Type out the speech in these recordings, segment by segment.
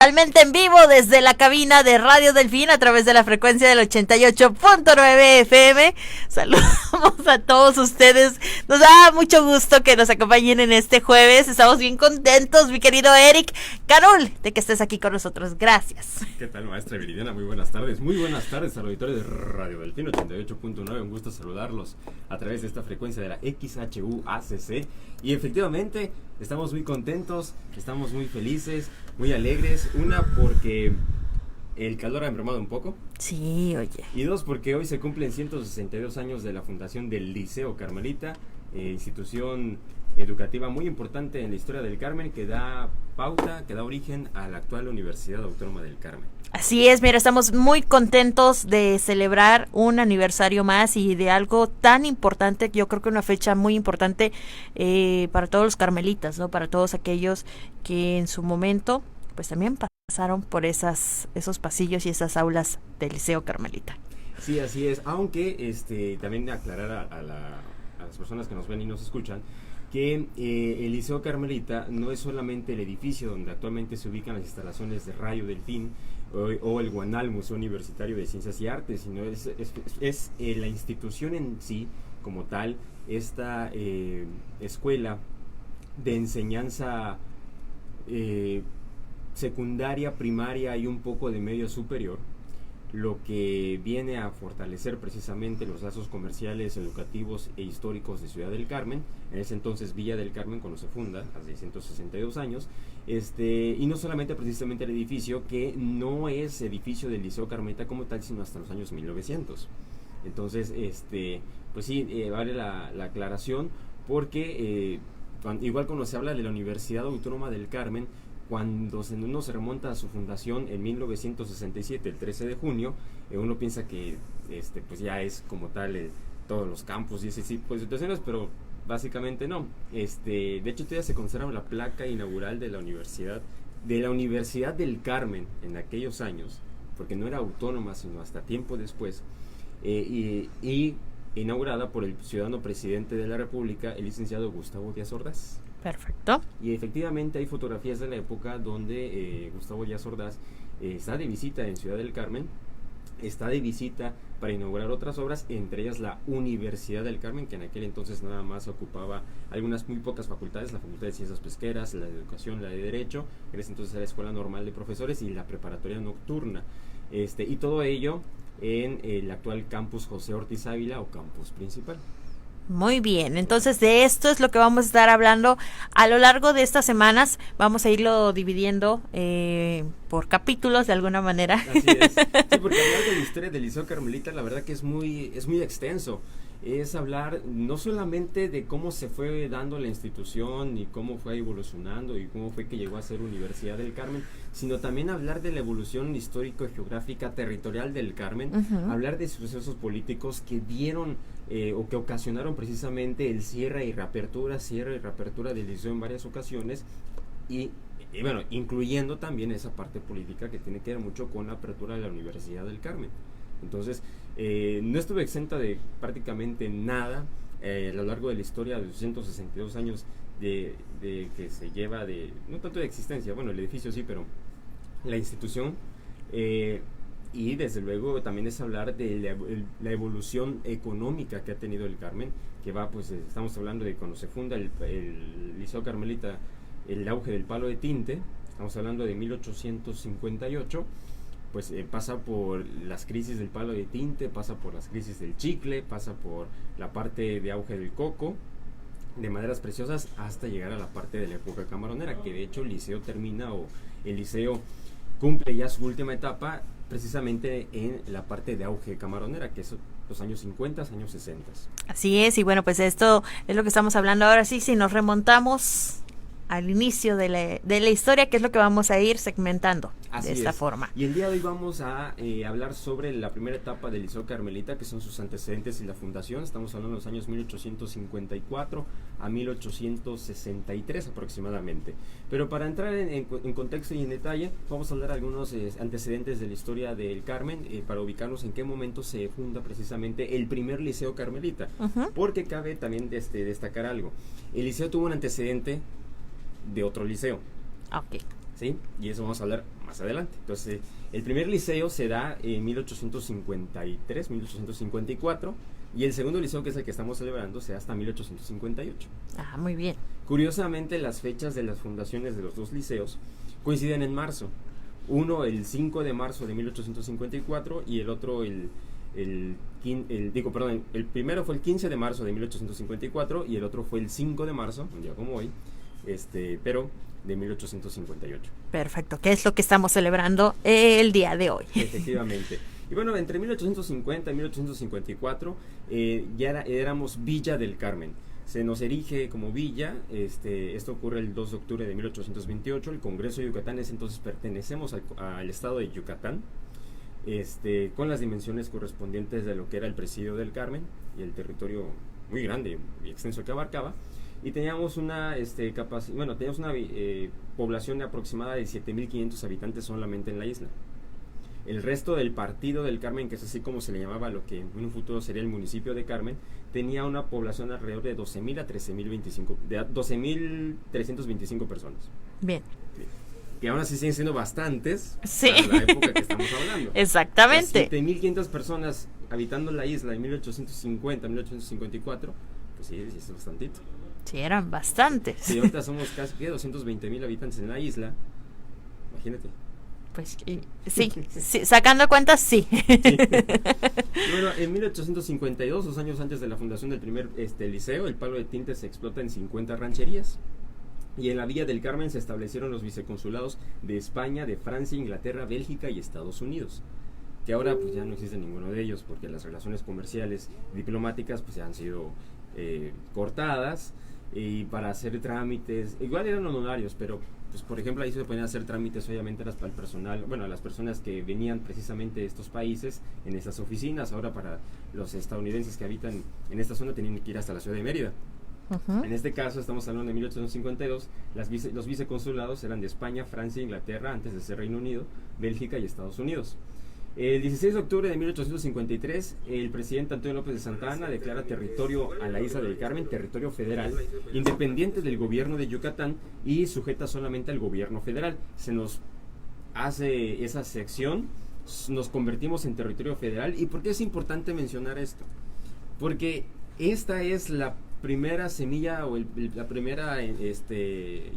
Totalmente en vivo desde la cabina de Radio Delfín a través de la frecuencia del 88.9 FM. Saludamos a todos ustedes. Nos da mucho gusto que nos acompañen en este jueves. Estamos bien contentos, mi querido Eric Carol, de que estés aquí con nosotros. Gracias. ¿Qué tal, maestra Viridiana? Muy buenas tardes. Muy buenas tardes al auditorio de Radio Delfín 88.9. Un gusto saludarlos a través de esta frecuencia de la XHU-ACC. Y efectivamente, estamos muy contentos, estamos muy felices, muy alegres. Una, porque el calor ha enfermado un poco. Sí, oye. Y dos, porque hoy se cumplen 162 años de la fundación del Liceo Carmelita, institución educativa muy importante en la historia del Carmen, que da pauta, que da origen a la actual Universidad Autónoma del Carmen. Así es, mira, estamos muy contentos de celebrar un aniversario más y de algo tan importante, yo creo que una fecha muy importante para todos los carmelitas, ¿no? Para todos aquellos que en su momento, pues también pasaron por esos pasillos y esas aulas del Liceo Carmelita. Sí, así es, aunque también aclarar a las personas que nos ven y nos escuchan, que el Liceo Carmelita no es solamente el edificio donde actualmente se ubican las instalaciones de Radio Delfín o el Guanal, Museo Universitario de Ciencias y Artes, sino es la institución en sí, como tal, esta escuela de enseñanza secundaria, primaria y un poco de medio superior, lo que viene a fortalecer precisamente los lazos comerciales, educativos e históricos de Ciudad del Carmen, en ese entonces Villa del Carmen, cuando se funda, hace 162 años, y no solamente precisamente el edificio, que no es edificio del Liceo Carmelita como tal, sino hasta los años 1900. Entonces, pues sí, vale la aclaración, porque igual cuando se habla de la Universidad Autónoma del Carmen, cuando uno se remonta a su fundación en 1967, el 13 de junio, uno piensa que pues ya es como tal todos los campus y ese tipo de situaciones, pero básicamente no. De hecho, todavía se conserva la placa inaugural de la Universidad del Carmen en aquellos años, porque no era autónoma sino hasta tiempo después, y inaugurada por el ciudadano presidente de la República, el licenciado Gustavo Díaz Ordaz. Perfecto. Y efectivamente hay fotografías de la época donde Gustavo Díaz Ordaz está de visita en Ciudad del Carmen, está de visita para inaugurar otras obras, entre ellas la Universidad del Carmen, que en aquel entonces nada más ocupaba algunas muy pocas facultades, la Facultad de Ciencias Pesqueras, la de Educación, la de Derecho, en ese entonces era la Escuela Normal de Profesores y la Preparatoria Nocturna, y todo ello en el actual campus José Ortiz Ávila o campus principal. Muy bien, entonces de esto es lo que vamos a estar hablando a lo largo de estas semanas. Vamos a irlo dividiendo por capítulos de alguna manera. Así es, sí, porque hablar de la historia del Liceo Carmelita la verdad que es muy extenso. Es hablar no solamente de cómo se fue dando la institución y cómo fue evolucionando y cómo fue que llegó a ser Universidad del Carmen, sino también hablar de la evolución histórico-geográfica territorial del Carmen, hablar de sucesos políticos que dieron o que ocasionaron precisamente el cierre y reapertura del liceo en varias ocasiones y bueno, incluyendo también esa parte política que tiene que ver mucho con la apertura de la Universidad del Carmen. Entonces, no estuve exenta de prácticamente nada a lo largo de la historia de los 162 años de que se lleva no tanto de existencia, bueno, el edificio sí, pero la institución, y desde luego también es hablar de la evolución económica que ha tenido el Carmen, que va, pues estamos hablando de cuando se funda el Liceo Carmelita, el auge del palo de tinte, estamos hablando de 1858, pues pasa por las crisis del palo de tinte, pasa por las crisis del chicle, pasa por la parte de auge del coco, de maderas preciosas, hasta llegar a la parte de la época camaronera, que de hecho el liceo cumple ya su última etapa precisamente en la parte de auge camaronera, que es los años 50, años 60. Así es, y bueno, pues esto es lo que estamos hablando ahora sí, si nos remontamos al inicio de la historia, que es lo que vamos a ir segmentando. Así de esta forma. Y el día de hoy vamos a hablar sobre la primera etapa del Liceo Carmelita, que son sus antecedentes y la fundación. Estamos hablando de los años 1854 a 1863 aproximadamente. Pero para entrar en contexto y en detalle, vamos a hablar de algunos antecedentes de la historia del Carmen, para ubicarnos en qué momento se funda precisamente el primer Liceo Carmelita. Porque cabe también destacar algo. El liceo tuvo un antecedente de otro liceo. Ok. ¿Sí? Y eso vamos a hablar más más adelante. Entonces, el primer liceo se da en 1853, 1854, y el segundo liceo, que es el que estamos celebrando, se da hasta 1858. Ah, muy bien. Curiosamente, las fechas de las fundaciones de los dos liceos coinciden en marzo. Uno el 5 de marzo de 1854 y el otro el primero fue el 15 de marzo de 1854 y el otro fue el 5 de marzo, un día como hoy, pero de 1858. Perfecto, que es lo que estamos celebrando el día de hoy. Efectivamente. Y bueno, entre 1850 y 1854 éramos Villa del Carmen. Se nos erige como villa, esto ocurre el 2 de octubre de 1828, el Congreso de Yucatán, entonces pertenecemos al estado de Yucatán, con las dimensiones correspondientes de lo que era el presidio del Carmen y el territorio muy grande y extenso que abarcaba, y teníamos una población aproximada de 7.500 habitantes solamente en la isla. El resto del partido del Carmen, que es así como se le llamaba lo que en un futuro sería el municipio de Carmen, tenía una población alrededor de 12.000 a 12.325 personas. Bien. Que aún así siguen siendo bastantes sí. para la época que estamos hablando. Exactamente. 7.500 personas habitando la isla en 1850, 1854, pues sí, es bastantito. Sí, eran bastantes. Sí, ahorita somos casi 220.000 habitantes en la isla, imagínate. Pues sí, sacando cuentas, sí. Bueno, en 1852, 2 años antes de la fundación del primer liceo, el palo de tinte se explota en 50 rancherías. Y en la Villa del Carmen se establecieron los viceconsulados de España, de Francia, Inglaterra, Bélgica y Estados Unidos. Que ahora pues ya no existe ninguno de ellos porque las relaciones comerciales diplomáticas pues ya han sido cortadas. Y para hacer trámites, igual eran honorarios, pero pues por ejemplo ahí se podían hacer trámites obviamente para el personal, bueno, a las personas que venían precisamente de estos países en estas oficinas. Ahora para los estadounidenses que habitan en esta zona tenían que ir hasta la ciudad de Mérida. En este caso estamos hablando de 1852, los viceconsulados eran de España, Francia, Inglaterra, antes de ser Reino Unido, Bélgica y Estados Unidos. El 16 de octubre de 1853, el presidente Antonio López de Santa Anna declara territorio a la isla del Carmen, territorio federal, independiente del gobierno de Yucatán y sujeta solamente al gobierno federal. Se nos hace esa sección, nos convertimos en territorio federal. ¿Y por qué es importante mencionar esto? Porque esta es la primera semilla o la primera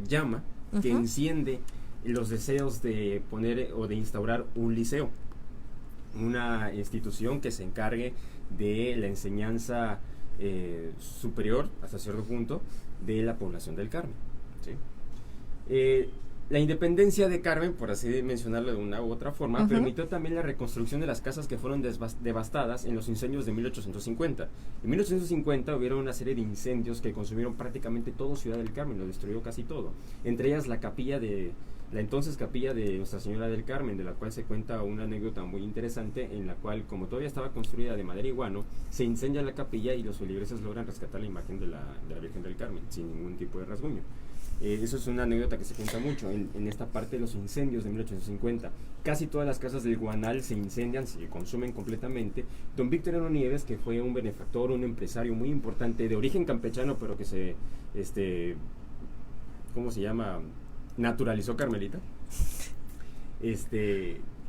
llama que enciende los deseos de poner o de instaurar un liceo, una institución que se encargue de la enseñanza superior hasta cierto punto de la población del Carmen, ¿sí? La independencia de Carmen, por así mencionarlo de una u otra forma, permitió también la reconstrucción de las casas que fueron devastadas en los incendios de 1850. En 1850 hubieron una serie de incendios que consumieron prácticamente todo Ciudad del Carmen, lo destruyó casi todo. Entre ellas la entonces capilla de Nuestra Señora del Carmen, de la cual se cuenta una anécdota muy interesante, en la cual, como todavía estaba construida de madera y guano, se incendia la capilla y los feligreses logran rescatar la imagen de la Virgen del Carmen, sin ningún tipo de rasguño. Eso es una anécdota que se cuenta mucho en esta parte de los incendios de 1850. Casi todas las casas del Guanal se incendian, se consumen completamente. Don Victoriano Nieves, que fue un benefactor, un empresario muy importante, de origen campechano, pero que se, ¿cómo se llama?, naturalizó carmelita,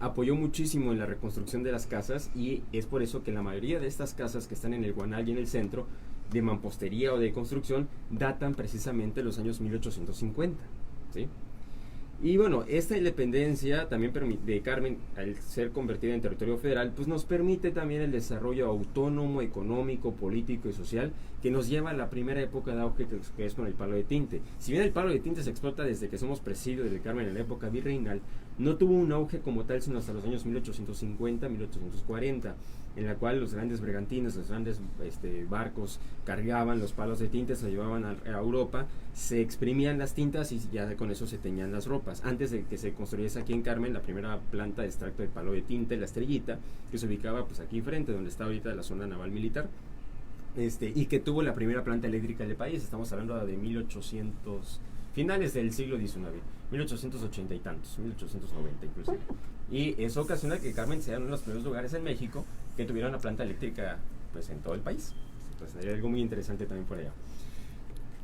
apoyó muchísimo en la reconstrucción de las casas, y es por eso que la mayoría de estas casas que están en el Guanal y en el centro, de mampostería o de construcción, datan precisamente los años 1850, ¿sí? Y bueno, esta independencia también de Carmen, al ser convertida en territorio federal, pues nos permite también el desarrollo autónomo, económico, político y social, que nos lleva a la primera época de auge, que es con el palo de tinte. Si bien el palo de tinte se explota desde que somos presidio del Carmen en la época virreinal, no tuvo un auge como tal sino hasta los años 1850, 1840, en la cual los grandes bergantines, los grandes barcos cargaban los palos de tinte, se llevaban a Europa, se exprimían las tintas y ya con eso se teñían las ropas. Antes de que se construyese aquí en Carmen la primera planta de extracto de palo de tinte, la Estrellita, que se ubicaba pues aquí enfrente, donde está ahorita la zona naval militar, y que tuvo la primera planta eléctrica del país. Estamos hablando de 1800, finales del siglo XIX, 1880 y tantos, 1890 inclusive. Y eso ocasiona que Carmen sea uno de los primeros lugares en México que tuviera una planta eléctrica pues en todo el país. Entonces hay algo muy interesante también por allá.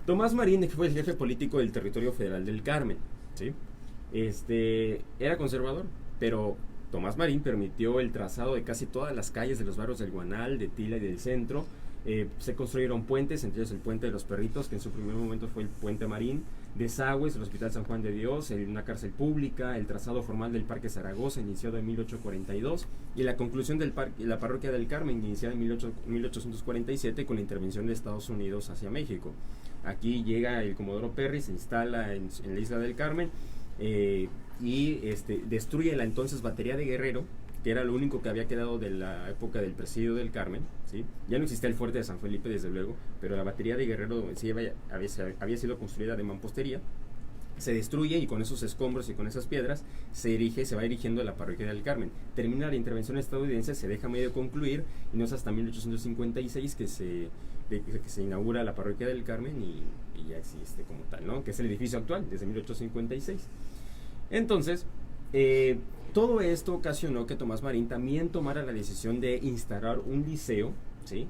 Tomás Marín, que fue el jefe político del territorio federal del Carmen, ¿sí? era conservador, pero Tomás Marín permitió el trazado de casi todas las calles de los barrios del Guanal, de Tila y del centro. Se construyeron puentes, entre ellos el puente de los Perritos, que en su primer momento fue el puente Marín, desagües, el Hospital San Juan de Dios, una cárcel pública, el trazado formal del Parque Zaragoza, iniciado en 1842, y la conclusión del la Parroquia del Carmen, iniciada en 1847, con la intervención de Estados Unidos hacia México. Aquí llega el Comodoro Perry, se instala en la isla del Carmen, y destruye la entonces batería de Guerrero, que era lo único que había quedado de la época del presidio del Carmen, ¿sí? Ya no existía el fuerte de San Felipe, desde luego, pero la batería de Guerrero sí había sido construida de mampostería. Se destruye, y con esos escombros y con esas piedras se va erigiendo la parroquia del Carmen. Termina la intervención estadounidense, se deja medio concluir, y no es hasta 1856 que se inaugura la parroquia del Carmen y ya existe como tal, ¿no? Que es el edificio actual, desde 1856. Entonces, todo esto ocasionó que Tomás Marín también tomara la decisión de instalar un liceo, ¿sí?,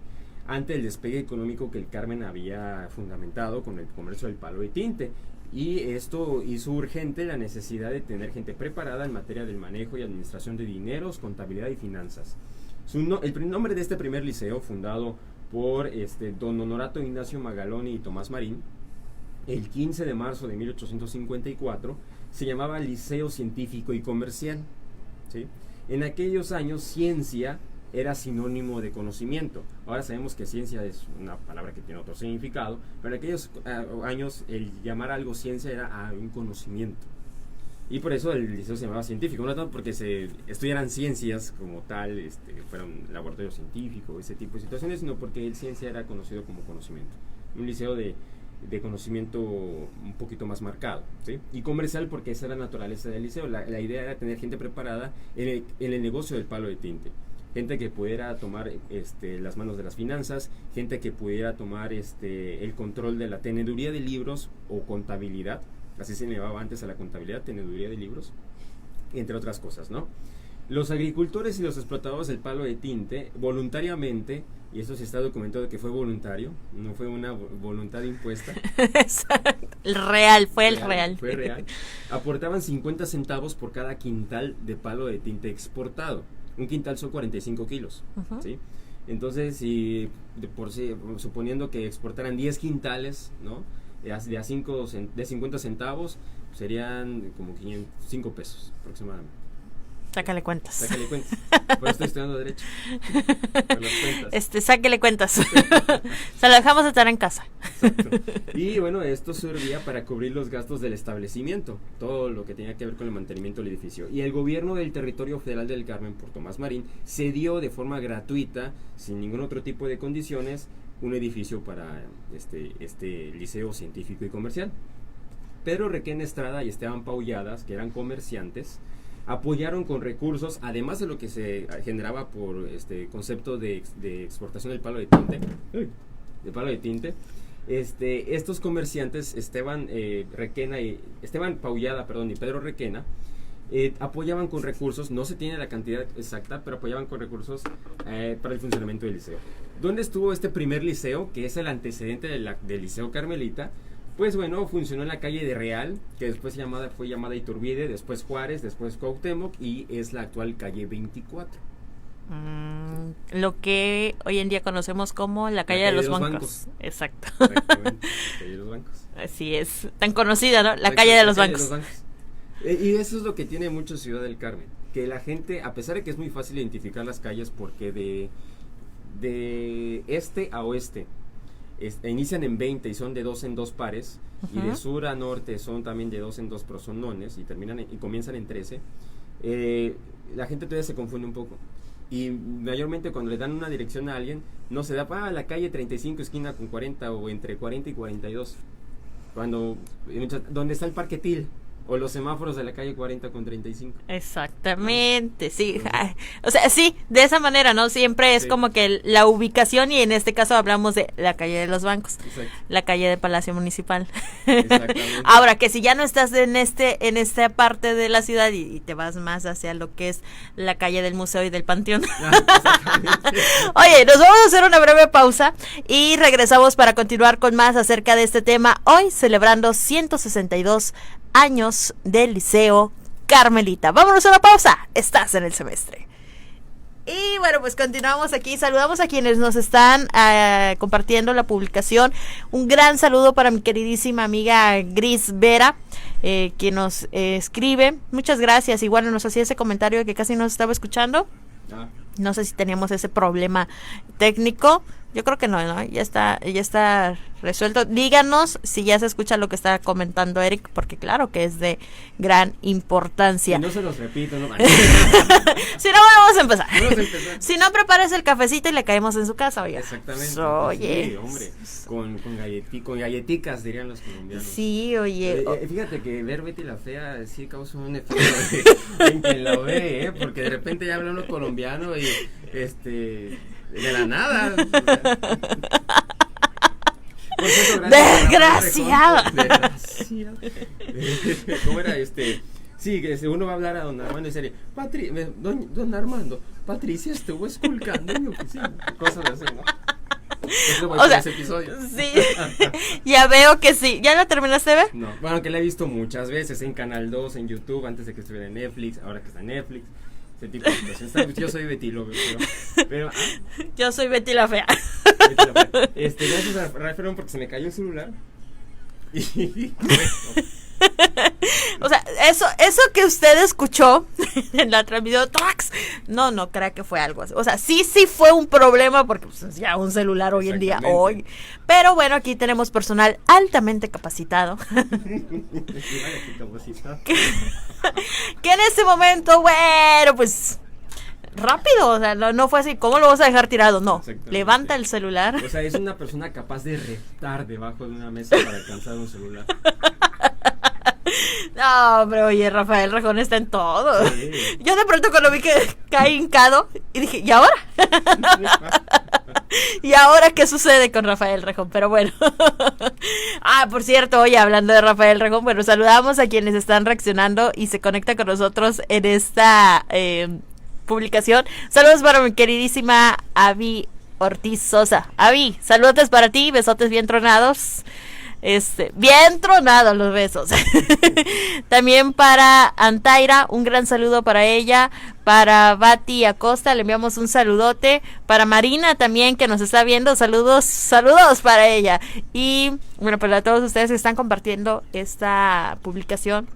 ante el despegue económico que el Carmen había fundamentado con el comercio del palo y tinte. Y esto hizo urgente la necesidad de tener gente preparada en materia del manejo y administración de dineros, contabilidad y finanzas. El nombre de este primer liceo, fundado por don Honorato Ignacio Magaloni y Tomás Marín, el 15 de marzo de 1854, se llamaba Liceo Científico y Comercial, ¿sí? En aquellos años, ciencia era sinónimo de conocimiento. Ahora sabemos que ciencia es una palabra que tiene otro significado, pero en aquellos años el llamar a algo ciencia era un conocimiento. Y por eso el liceo se llamaba científico, no tanto porque se estudiaran ciencias como tal, fuera un laboratorio científico, ese tipo de situaciones, sino porque el ciencia era conocido como conocimiento. Un liceo de conocimiento un poquito más marcado, ¿sí? Y comercial porque esa era la naturaleza del liceo. La idea era tener gente preparada en el negocio del palo de tinte. Gente que pudiera tomar las manos de las finanzas, gente que pudiera tomar el control de la teneduría de libros o contabilidad, así se llamaba antes a la contabilidad, teneduría de libros, entre otras cosas, ¿no? Los agricultores y los explotadores del palo de tinte, voluntariamente, y eso sí está documentado que fue voluntario, no fue una voluntad impuesta. Exacto. El real. Fue real. Aportaban 50 centavos por cada quintal de palo de tinte exportado. Un quintal son 45 kilos, uh-huh. ¿Sí? Entonces, si suponiendo que exportaran 10 quintales, ¿no?, de 50 centavos, serían como 5 pesos aproximadamente. Sácale cuentas. Por eso estoy estudiando Derecho. Por las cuentas. Sáquele cuentas. Se lo dejamos estar en casa. Exacto. Y bueno, esto servía para cubrir los gastos del establecimiento, todo lo que tenía que ver con el mantenimiento del edificio. Y el gobierno del territorio federal del Carmen, por Tomás Marín, cedió de forma gratuita, sin ningún otro tipo de condiciones, un edificio para este liceo científico y comercial. Pedro Requena Estrada y Esteban Paulladas, que eran comerciantes, apoyaron con recursos, además de lo que se generaba por concepto de exportación del palo de tinte, estos comerciantes Esteban Paullada, y Pedro Requena, apoyaban con recursos, no se tiene la cantidad exacta, pero apoyaban con recursos para el funcionamiento del liceo. ¿Dónde estuvo este primer liceo, que es el antecedente del Liceo Carmelita? Pues bueno, funcionó en la calle de Real, que después fue llamada Iturbide, después Juárez, después Cuauhtémoc, y es la actual calle 24. Lo que hoy en día conocemos como la calle de los bancos. Exacto. Exactamente, la calle de los bancos. Así es, tan conocida, ¿no? La calle de los bancos. Y eso es lo que tiene mucho Ciudad del Carmen, que la gente, a pesar de que es muy fácil identificar las calles, porque de este a oeste inician en 20 y son de 2 en 2 pares, uh-huh. Y de sur a norte son también de 2 en 2, pero son nones, y comienzan en 13. La gente todavía se confunde un poco, y mayormente cuando le dan una dirección a alguien, no se da la calle 35 esquina con 40, o entre 40 y 42, donde está el Parque Til, o los semáforos de la calle 40 con 35. Exactamente, sí. O sea, sí, de esa manera, ¿no? Siempre es como que la ubicación, y en este caso hablamos de la calle de los bancos. Exacto. La calle del Palacio Municipal. Exactamente. Ahora, que si ya no estás en esta parte de la ciudad y te vas más hacia lo que es la calle del Museo y del Panteón. Oye, nos vamos a hacer una breve pausa y regresamos para continuar con más acerca de este tema, hoy celebrando 162 años del Liceo Carmelita. Vámonos a una pausa. Estás en el semestre. Y bueno, pues continuamos aquí. Saludamos a quienes nos están compartiendo la publicación. Un gran saludo para mi queridísima amiga Gris Vera, quien nos escribe. Muchas gracias. Igual nos hacía ese comentario de que casi no se estaba escuchando. No sé si teníamos ese problema técnico. Yo creo que no, ya está resuelto. Díganos si ya se escucha lo que está comentando Eric, porque claro que es de gran importancia. Y no se los repito, ¿no? Si no, vamos a empezar. Si no, prepares el cafecito y le caemos en su casa, oye. Exactamente. Oye. Sí, hombre, con galleticas, dirían los colombianos. Sí, oye. Fíjate que ver Betty la Fea sí causa un efecto en quien la ve, porque de repente ya habla uno colombiano y de la nada. Por cierto, ¡Desgraciado! Desgraciado. ¿Cómo era Sí, que uno va a hablar a don Armando y serie. Don Armando, Patricia estuvo esculcando en mi oficina. Cosas así, ¿no? O sea, ese episodio. Sí, ya veo que sí. ¿Ya la terminaste de ver? No, bueno, que la he visto muchas veces en Canal 2, en YouTube, antes de que estuviera en Netflix, ahora que está en Netflix. Ese tipo de situaciones. Yo soy Betty Love, pero yo soy Betty la Fea. Betty la Fea. Gracias a Rafael porque se me cayó el celular. O sea, eso que usted escuchó en la transmisión, no crea que fue algo así. O sea, sí fue un problema porque pues, ya un celular hoy en día, hoy. Pero bueno, aquí tenemos personal altamente capacitado. Que en ese momento, bueno, pues rápido, o sea, no fue así, ¿cómo lo vas a dejar tirado? No, levanta el celular. O sea, es una persona capaz de reptar debajo de una mesa para alcanzar un celular. No, pero oye, Rafael Rejón está en todo. Sí. Yo de pronto cuando vi que caí hincado y dije, ¿y ahora? ¿Y ahora qué sucede con Rafael Rejón? Pero bueno. Por cierto, oye, hablando de Rafael Rejón, bueno, saludamos a quienes están reaccionando y se conectan con nosotros en esta publicación. Saludos para mi queridísima Avi Ortiz Sosa. Avi, saludos para ti, besotes bien tronados. Bien tronados los besos. También para Antaira, un gran saludo para ella. Para Bati Acosta, le enviamos un saludote. Para Marina también, que nos está viendo, saludos para ella. Y bueno, para todos ustedes que están compartiendo esta publicación,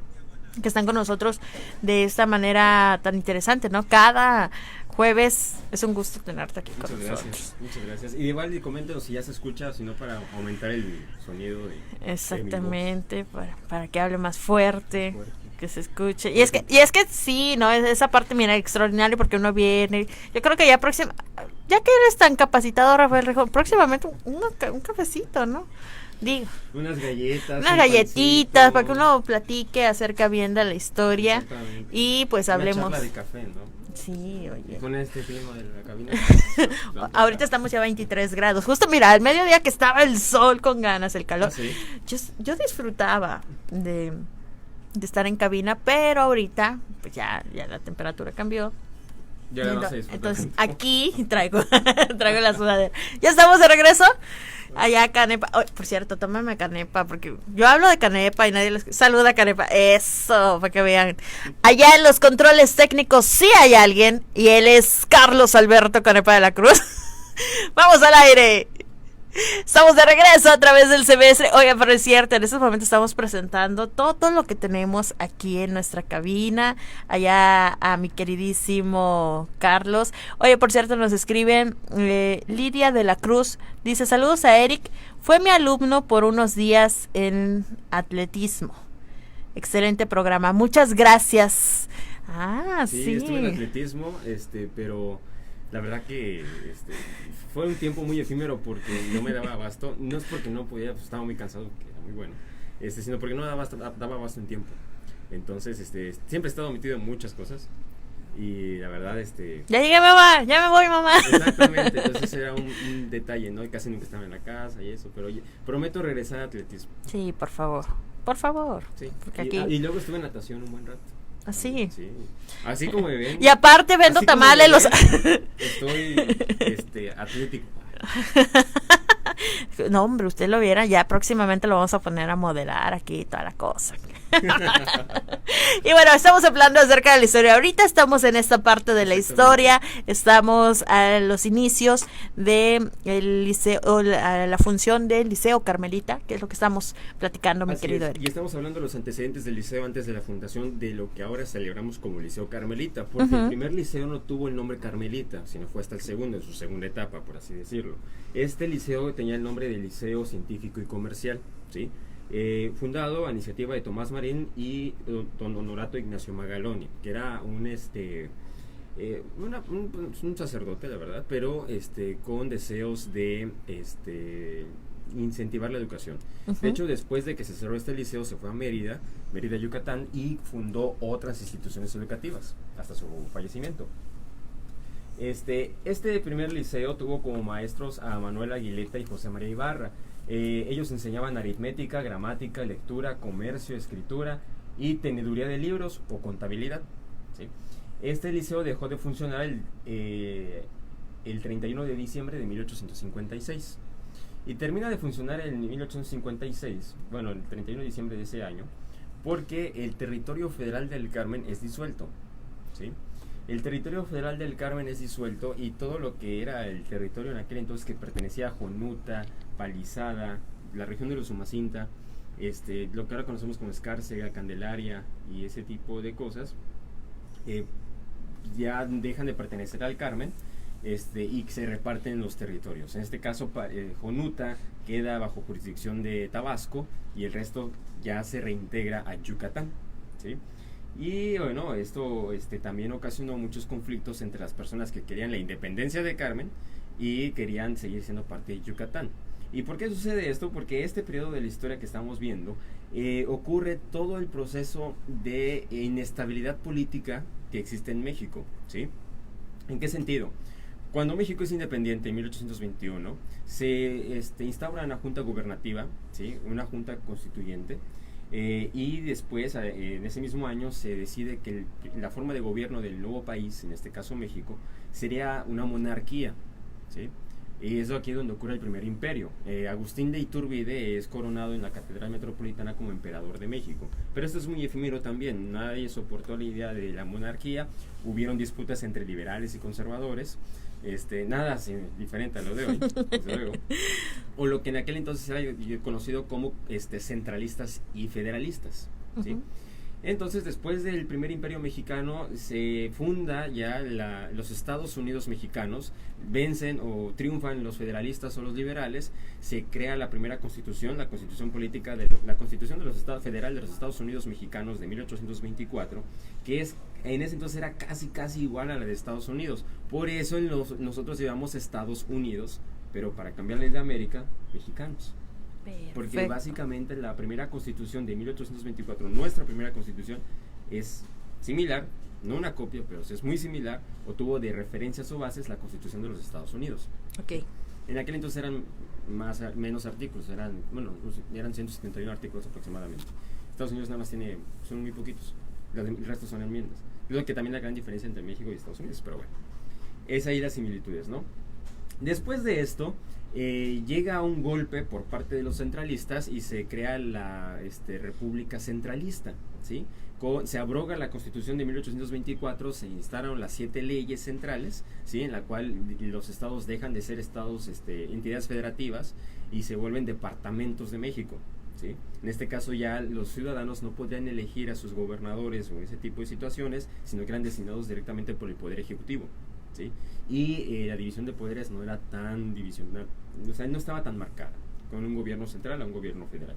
que están con nosotros de esta manera tan interesante, ¿no? Cada jueves es un gusto tenerte aquí con nosotros. Muchas gracias. Y igual coméntenos si ya se escucha, si no para aumentar el sonido de exactamente, para que hable más fuerte, que se escuche. Y es que sí, ¿no? Esa parte, mira, extraordinaria porque uno viene. Yo creo que ya que eres tan capacitado, Rafael Rejón, próximamente un cafecito, ¿no? Digo, unas galletitas pancito, para que uno platique acerca bien de la historia y pues hablemos. Una charla de café, ¿no? Sí, oye. Con este clima de la cabina. Ahorita estamos ya a 23 grados. Justo mira, al mediodía que estaba el sol con ganas, el calor. ¿Sí? Yo disfrutaba de estar en cabina, pero ahorita pues ya la temperatura cambió. Entonces aquí traigo la sudadera. ¿Ya estamos de regreso? Allá Canepa. Oh, por cierto, tómame Canepa, porque yo hablo de Canepa y nadie les saluda a Canepa. Eso, para que vean. Allá en los controles técnicos sí hay alguien, y él es Carlos Alberto Canepa de la Cruz. ¡Vamos al aire! Estamos de regreso a través del semestre. Oiga, pero es cierto, en estos momentos estamos presentando todo lo que tenemos aquí en nuestra cabina. Allá a mi queridísimo Carlos. Oye, por cierto, nos escriben Lidia de la Cruz. Dice, saludos a Eric. Fue mi alumno por unos días en atletismo. Excelente programa. Muchas gracias. Sí. Estuve en atletismo, pero la verdad que fue un tiempo muy efímero porque no me daba abasto. No es porque no podía, pues estaba muy cansado, que era muy bueno, sino porque no daba abasto en tiempo. Entonces, siempre he estado metido en muchas cosas y la verdad, ya llegué, mamá, ya me voy, mamá. Exactamente, entonces era un detalle, ¿no? Y casi nunca estaba en la casa y eso, pero oye, prometo regresar a atletismo. Sí, por favor. Sí. Y luego estuve en natación un buen rato. Así. Sí. Así como me ven. Y aparte vendo tamales estoy atlético. No, hombre, usted lo viera, ya próximamente lo vamos a poner a modelar aquí toda la cosa. Y bueno, estamos hablando acerca de la historia. Ahorita estamos en esta parte de la historia, estamos a los inicios de el liceo, la función del Liceo Carmelita, que es lo que estamos platicando, mi querido Eric. Y estamos hablando de los antecedentes del liceo antes de la fundación de lo que ahora celebramos como Liceo Carmelita, porque el primer liceo no tuvo el nombre Carmelita, sino fue hasta el segundo, en su segunda etapa, por así decirlo. Este liceo tenía el nombre de Liceo Científico y Comercial, ¿sí? Fundado a iniciativa de Tomás Marín y don Honorato Ignacio Magaloni, que era un sacerdote, la verdad, pero con deseos de incentivar la educación. De hecho, después de que se cerró este liceo, se fue a Mérida, Yucatán, y fundó otras instituciones educativas hasta su fallecimiento. Este primer liceo tuvo como maestros a Manuel Aguileta y José María Ibarra. Ellos enseñaban aritmética, gramática, lectura, comercio, escritura y teneduría de libros o contabilidad, ¿sí? Este liceo dejó de funcionar el 31 de diciembre de 1856 y termina de funcionar en 1856, bueno, el 31 de diciembre de ese año, porque el territorio federal del Carmen es disuelto, ¿sí? El territorio federal del Carmen es disuelto y todo lo que era el territorio en aquel entonces, que pertenecía a Jonuta, Palizada, la región de los Umacinta, lo que ahora conocemos como Escárcega, Candelaria y ese tipo de cosas, ya dejan de pertenecer al Carmen, y se reparten los territorios. En este caso, Jonuta queda bajo jurisdicción de Tabasco y el resto ya se reintegra a Yucatán, ¿sí? Y bueno, esto también ocasionó muchos conflictos entre las personas que querían la independencia de Carmen y querían seguir siendo parte de Yucatán. ¿Y por qué sucede esto? Porque este periodo de la historia que estamos viendo ocurre todo el proceso de inestabilidad política que existe en México, ¿sí? ¿En qué sentido? Cuando México es independiente en 1821, se instaura una junta gubernativa, ¿sí? Una junta constituyente. Y después, en ese mismo año, se decide que la forma de gobierno del nuevo país, en este caso México, sería una monarquía, ¿sí? Y es aquí donde ocurre el primer imperio. Agustín de Iturbide es coronado en la Catedral Metropolitana como emperador de México. Pero esto es muy efímero también. Nadie soportó la idea de la monarquía. Hubieron disputas entre liberales y conservadores. Nada diferente a lo de hoy, desde luego. O lo que en aquel entonces era conocido como centralistas y federalistas, ¿sí? Entonces, después del primer imperio mexicano, se funda ya los Estados Unidos mexicanos, vencen o triunfan los federalistas o los liberales, se crea la primera constitución, la constitución política, la constitución de los Estados Federal de los Estados Unidos mexicanos de 1824, que en ese entonces era casi igual a la de Estados Unidos. Por eso nosotros llevamos Estados Unidos, pero para cambiarle de América, mexicanos. Porque Perfecto. Básicamente la primera constitución de 1824, nuestra primera constitución, es similar, no una copia, pero es muy similar, o tuvo de referencias o bases la constitución de los Estados Unidos. Okay. En aquel entonces eran menos artículos, eran 171 artículos aproximadamente. Estados Unidos nada más son muy poquitos, el resto son enmiendas. Es lo que también la gran diferencia entre México y Estados Unidos, pero bueno, es ahí las similitudes, ¿no? Después de esto, llega un golpe por parte de los centralistas y se crea la República Centralista, ¿sí? Se abroga la Constitución de 1824, se instalaron las 7 leyes centrales, ¿sí? En la cual los estados dejan de ser estados, entidades federativas, y se vuelven departamentos de México, ¿sí? En este caso ya los ciudadanos no podían elegir a sus gobernadores o ese tipo de situaciones, sino que eran designados directamente por el Poder Ejecutivo, ¿sí? Y la división de poderes no era tan divisional, o sea, no estaba tan marcada con un gobierno central a un gobierno federal.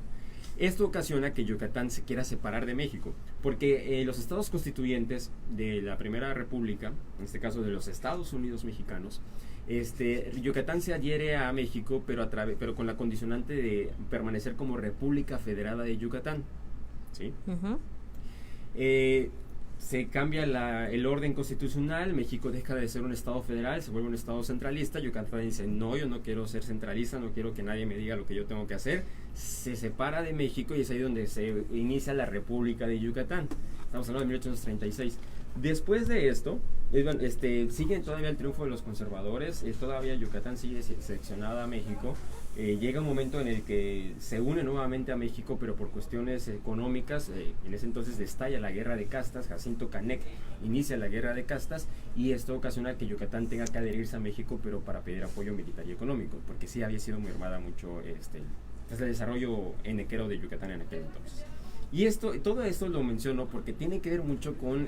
Esto ocasiona que Yucatán se quiera separar de México, porque los estados constituyentes de la Primera República, en este caso de los Estados Unidos mexicanos, Yucatán se adhiere a México, pero con la condicionante de permanecer como República Federada de Yucatán, ¿sí? Se cambia el orden constitucional, México deja de ser un estado federal, se vuelve un estado centralista. Yucatán dice, no, yo no quiero ser centralista, no quiero que nadie me diga lo que yo tengo que hacer. Se separa de México y es ahí donde se inicia la República de Yucatán. Estamos hablando de 1836. Después de esto, sigue todavía el triunfo de los conservadores, todavía Yucatán sigue seccionada a México. Llega un momento en el que se une nuevamente a México, pero por cuestiones económicas. En ese entonces estalla la guerra de castas. Jacinto Canec inicia la guerra de castas, y esto ocasiona que Yucatán tenga que adherirse a México, pero para pedir apoyo militar y económico, porque sí había sido muy armada mucho el desarrollo enequero de Yucatán en aquel entonces. Y todo esto lo menciono porque tiene que ver mucho con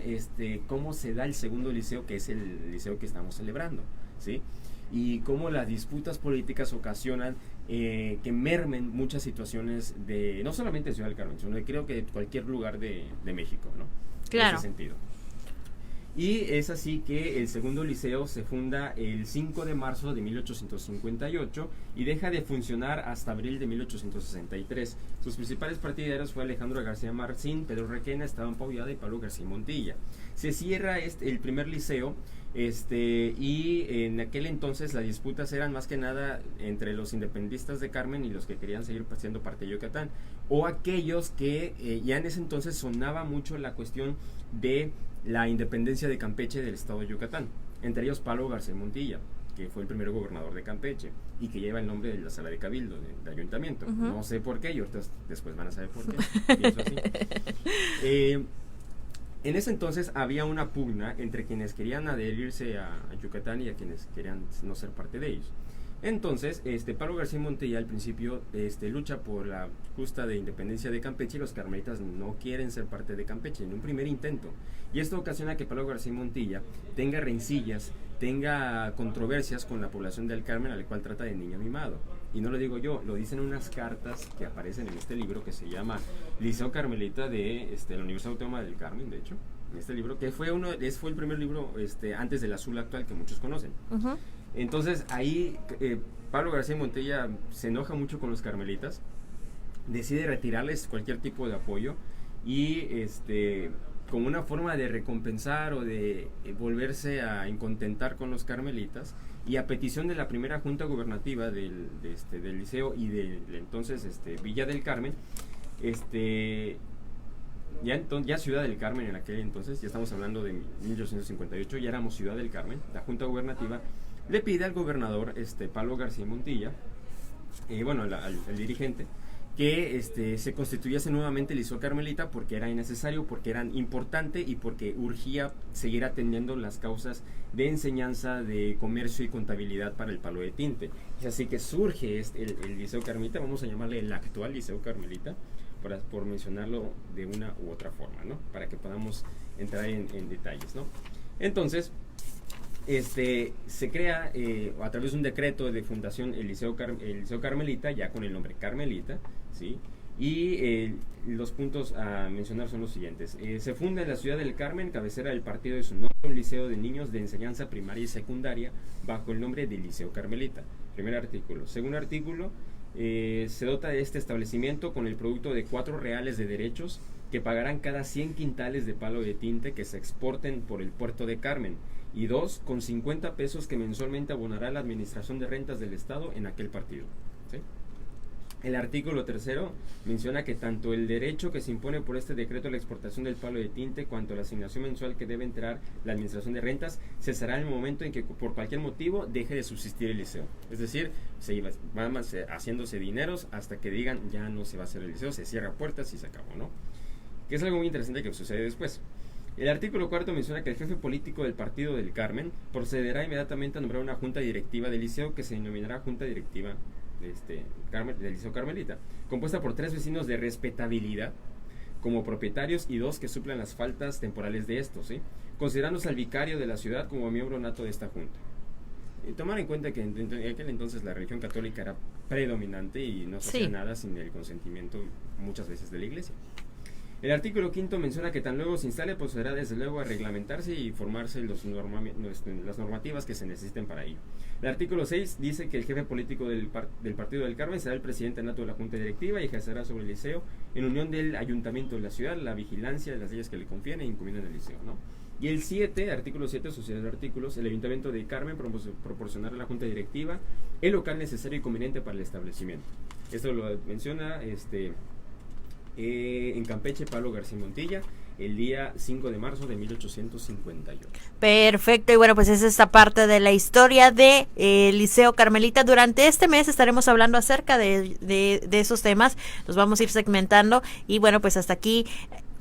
cómo se da el segundo liceo, que es el liceo que estamos celebrando, ¿sí? Y cómo las disputas políticas ocasionan que mermen muchas situaciones no solamente de Ciudad del Carmen, sino creo que de cualquier lugar de México, ¿no? Claro. En ese sentido. Y es así que el segundo liceo se funda el 5 de marzo de 1858 y deja de funcionar hasta abril de 1863. Sus principales partidarios fue Alejandro García Marcín, Pedro Requena, Esteban Paullada y Pablo García Montilla. Se cierra el primer liceo, y en aquel entonces las disputas eran más que nada entre los independistas de Carmen y los que querían seguir siendo parte de Yucatán, o aquellos que ya en ese entonces sonaba mucho la cuestión de la independencia de Campeche del estado de Yucatán, entre ellos Pablo García Montilla, que fue el primer gobernador de Campeche y que lleva el nombre de la sala de cabildo, de ayuntamiento. No sé por qué, y ahorita después van a saber por qué. Pienso así. En ese entonces había una pugna entre quienes querían adherirse a Yucatán y a quienes querían no ser parte de ellos. Entonces, Pablo García Montilla al principio lucha por la justa de independencia de Campeche, y los carmelitas no quieren ser parte de Campeche en un primer intento. Y esto ocasiona que Pablo García Montilla tenga rencillas, tenga controversias con la población del Carmen, a la cual trata de niño mimado. Y no lo digo yo, lo dicen unas cartas que aparecen en este libro que se llama Liceo Carmelita de la Universidad Autónoma del Carmen, de hecho, en este libro, que fue el primer libro antes del azul actual que muchos conocen. Entonces ahí Pablo García Montilla se enoja mucho con los carmelitas, decide retirarles cualquier tipo de apoyo, y como una forma de recompensar o de volverse a incontentar con los carmelitas, y a petición de la primera junta gubernativa del liceo y del entonces Villa del Carmen, ya Ciudad del Carmen en aquel entonces, ya estamos hablando de 1858, ya éramos Ciudad del Carmen, la junta gubernativa le pide al gobernador Pablo García Montilla, al dirigente, que se constituyese nuevamente el liceo carmelita, porque era innecesario, porque era importante y porque urgía seguir atendiendo las causas de enseñanza, de comercio y contabilidad para el palo de tinte. Es así que surge el liceo carmelita, vamos a llamarle el actual liceo carmelita, por mencionarlo de una u otra forma, ¿no? Para que podamos entrar en detalles, ¿no? Entonces, se crea a través de un decreto de fundación el liceo Carmelita, ya con el nombre Carmelita, ¿sí? Y los puntos a mencionar son los siguientes. Se funda en la ciudad del Carmen, cabecera del partido de su nombre, un liceo de niños de enseñanza primaria y secundaria bajo el nombre de Liceo Carmelita. Primer artículo. Segundo artículo, se dota de este establecimiento con el producto de 4 reales de derechos que pagarán cada 100 quintales de palo de tinte que se exporten por el puerto de Carmen, y 2 con 50 pesos que mensualmente abonará la Administración de Rentas del Estado en aquel partido, ¿sí? El artículo 3 menciona que tanto el derecho que se impone por este decreto a la exportación del palo de tinte, cuanto la asignación mensual que debe entrar la Administración de Rentas, cesará en el momento en que por cualquier motivo deje de subsistir el liceo. Es decir, van haciéndose dineros hasta que digan ya no se va a hacer el liceo, se cierra puertas y se acabó, ¿no? Que es algo muy interesante que sucede después. El artículo 4 menciona que el jefe político del partido del Carmen procederá inmediatamente a nombrar una junta directiva del liceo, que se denominará Junta Directiva del Liceo Carmelita, compuesta por 3 vecinos de respetabilidad como propietarios y 2 que suplan las faltas temporales de estos, ¿sí? Considerándose al vicario de la ciudad como miembro nato de esta junta. Tomar en cuenta que en aquel entonces la religión católica era predominante y no se hacía nada sin el consentimiento muchas veces de la iglesia. El artículo 5 menciona que tan luego se instale, procederá desde luego a reglamentarse y formarse las normativas que se necesiten para ello. El artículo 6 dice que el jefe político del Partido del Carmen será el presidente nato de la Junta Directiva y ejercerá sobre el liceo, en unión del ayuntamiento de la ciudad, la vigilancia de las leyes que le confían e encomiendan el liceo, ¿no? Y el 7, artículo 7, sociedad de artículos, el ayuntamiento de Carmen proporcionará a la Junta Directiva el local necesario y conveniente para el establecimiento. Esto lo menciona en Campeche Pablo García Montilla. el día 5 de marzo de 1858. Perfecto, y bueno, pues es esta parte de la historia de Liceo Carmelita. Durante este mes estaremos hablando acerca de esos temas, los vamos a ir segmentando, y bueno, pues hasta aquí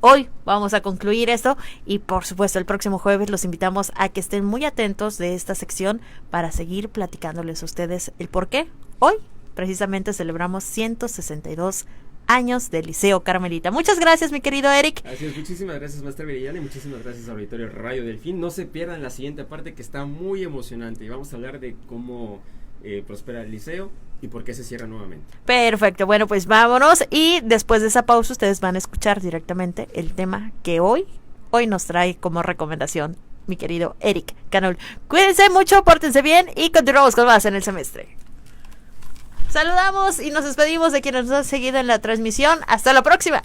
hoy vamos a concluir esto, y por supuesto el próximo jueves los invitamos a que estén muy atentos de esta sección para seguir platicándoles a ustedes el por qué hoy precisamente celebramos 162 años del Liceo Carmelita. Muchas gracias, mi querido Eric. Así es, muchísimas gracias, maestra Viridiana, y muchísimas gracias al Auditorio Radio Delfín. No se pierdan la siguiente parte, que está muy emocionante, y vamos a hablar de cómo prospera el liceo y por qué se cierra nuevamente. Perfecto, bueno, pues vámonos, y después de esa pausa ustedes van a escuchar directamente el tema que hoy nos trae como recomendación mi querido Eric Canol. Cuídense mucho, pórtense bien, y continuamos con más en el semestre. Saludamos y nos despedimos de quienes nos han seguido en la transmisión. Hasta la próxima.